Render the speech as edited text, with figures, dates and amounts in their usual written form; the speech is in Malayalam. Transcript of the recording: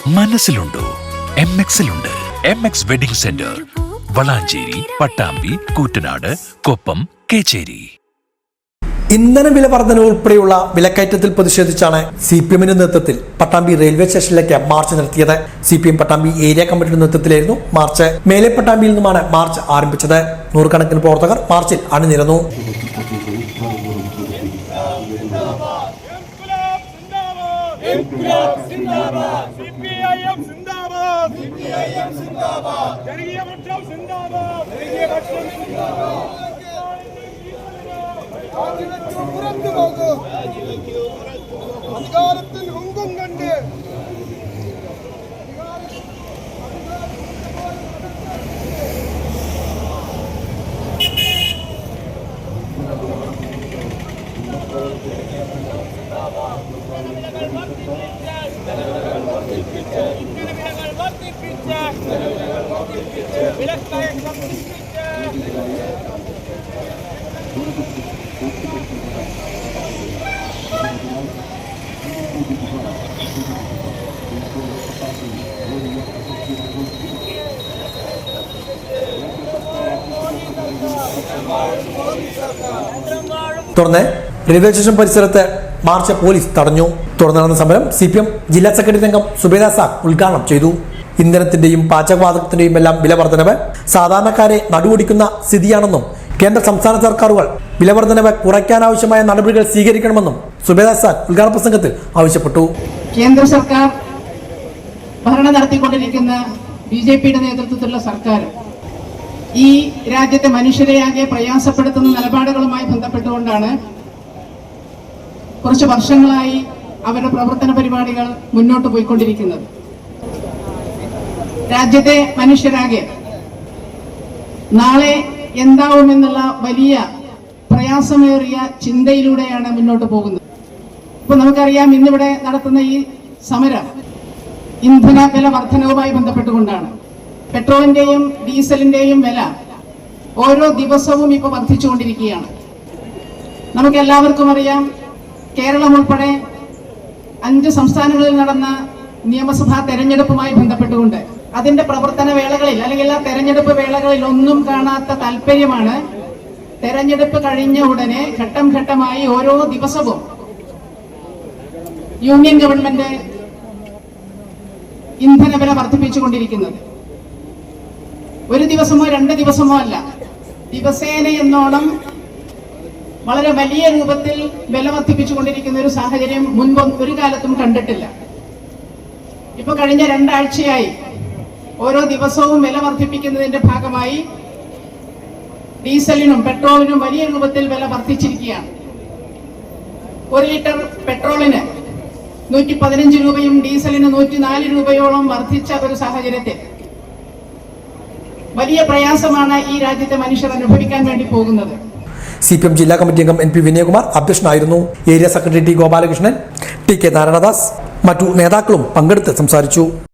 മനസ്സിലുണ്ടോ? MXലുണ്ട്. MX wedding centre, Valanchery, Pattambi, Koottanad, Koppam, Kechery. ഇന്ധന വില വർധന ഉൾപ്പെടെയുള്ള വിലക്കയറ്റത്തിൽ പ്രതിഷേധിച്ചാണ് CPMന്റെ നേതൃത്വത്തിൽ പട്ടാമ്പി റെയിൽവേ സ്റ്റേഷനിലേക്ക് മാർച്ച് നടത്തിയത്. CPM പട്ടാമ്പി ഏരിയ കമ്മിറ്റിയുടെ നേതൃത്വത്തിലായിരുന്നു മാർച്ച്. മേലെ പട്ടാമ്പിയിൽ നിന്നുമാണ് മാർച്ച് ആരംഭിച്ചത്. നൂറുകണക്കിന് പ്രവർത്തകർ മാർച്ചിൽ അണിനിരന്നു. അധികാരത്തിൽ ഹുങ്കും കണ്ട് തുടർന്ന് റെയിൽവേ സ്റ്റേഷൻ പരിസരത്ത് മാർച്ച് പോലീസ് തടഞ്ഞു. തുടർന്ന് നടന്ന സമരം CPM ജില്ലാ സെക്രട്ടറി അംഗം സുബേദ സാഖ് ഉദ്ഘാടനം ചെയ്തു. ഇന്ധനത്തിന്റെയും പാചകവാതകത്തിന്റെയും എല്ലാം വില വർധനവ് സാധാരണക്കാരെ നടുവൊടിക്കുന്ന സ്ഥിതിയാണെന്നും കേന്ദ്ര സംസ്ഥാന സർക്കാരുകൾ വില വർധനവ് കുറയ്ക്കാനാവശ്യമായ നടപടികൾ സ്വീകരിക്കണമെന്നും സുബേദ സാഖ് ഉദ്ഘാടന പ്രസംഗത്തിൽ ആവശ്യപ്പെട്ടു. കേന്ദ്ര സർക്കാർ ഭരണം നടത്തിക്കൊണ്ടിരിക്കുന്ന BJPയുടെ നേതൃത്വത്തിലുള്ള സർക്കാർ ഈ രാജ്യത്തെ മനുഷ്യരെയാകെ പ്രയാസപ്പെടുത്തുന്ന നിലപാടുകളുമായി ബന്ധപ്പെട്ടുകൊണ്ടാണ് കുറച്ച് വർഷങ്ങളായി അവരുടെ പ്രവർത്തന പരിപാടികൾ മുന്നോട്ട് പോയിക്കൊണ്ടിരിക്കുന്നത്. രാജ്യത്തെ മനുഷ്യരാകെ നാളെ എന്താവുമെന്നുള്ള വലിയ പ്രയാസമേറിയ ചിന്തയിലൂടെയാണ് മുന്നോട്ട് പോകുന്നത്. ഇപ്പൊ നമുക്കറിയാം, ഇന്നിവിടെ നടത്തുന്ന ഈ സമരം ഇന്ധന വില വർധനവുമായി ബന്ധപ്പെട്ടുകൊണ്ടാണ്. പെട്രോളിന്റെയും ഡീസലിന്റെയും വില ഓരോ ദിവസവും ഇപ്പൊ വർദ്ധിച്ചുകൊണ്ടിരിക്കുകയാണ്. നമുക്ക് എല്ലാവർക്കും അറിയാം, കേരളം ഉൾപ്പെടെ 5 സംസ്ഥാനങ്ങളിൽ നടന്ന നിയമസഭാ തെരഞ്ഞെടുപ്പുമായി ബന്ധപ്പെട്ടുകൊണ്ട് അതിന്റെ പ്രവർത്തന വേളകളിൽ അല്ലെങ്കിൽ ആ തെരഞ്ഞെടുപ്പ് വേളകളിൽ ഒന്നും കാണാത്ത താല്പര്യമാണ് തെരഞ്ഞെടുപ്പ് കഴിഞ്ഞ ഉടനെ ഘട്ടം ഘട്ടമായി ഓരോ ദിവസവും യൂണിയൻ ഗവൺമെന്റ് ഇന്ധന വില വർദ്ധിപ്പിച്ചുകൊണ്ടിരിക്കുന്നത്. ഒരു ദിവസമോ 2 ദിവസമോ അല്ല, ദിവസേന എന്നോണം വളരെ വലിയ രൂപത്തിൽ വില വർദ്ധിപ്പിച്ചുകൊണ്ടിരിക്കുന്ന ഒരു സാഹചര്യം മുൻപ് ഒരു കാലത്തും കണ്ടിട്ടില്ല. ഇപ്പൊ കഴിഞ്ഞ 2 ആഴ്ചയായി ഓരോ ദിവസവും വില വർദ്ധിപ്പിക്കുന്നതിന്റെ ഭാഗമായി ഡീസലിനും പെട്രോളിനും വലിയ രൂപത്തിൽ വില വർദ്ധിച്ചിരിക്കുകയാണ്. 1 ലിറ്റർ പെട്രോളിന് 115 രൂപയും ഡീസലിന് 104 രൂപയോളം വർദ്ധിച്ച ഒരു സാഹചര്യത്തിൽ വലിയ പ്രയാസമാണ് ഈ രാജ്യത്തെ മനുഷ്യർ അനുഭവിക്കാൻ വേണ്ടി പോകുന്നത്. CPM ജില്ലാ കമ്മിറ്റി അംഗം NP വിനയകുമാർ അധ്യക്ഷനായിരുന്നു. Area secretary T Gopalakrishnan, TK Narayanadas, മറ്റു നേതാക്കളും പങ്കെടുത്ത് സംസാരിച്ചു.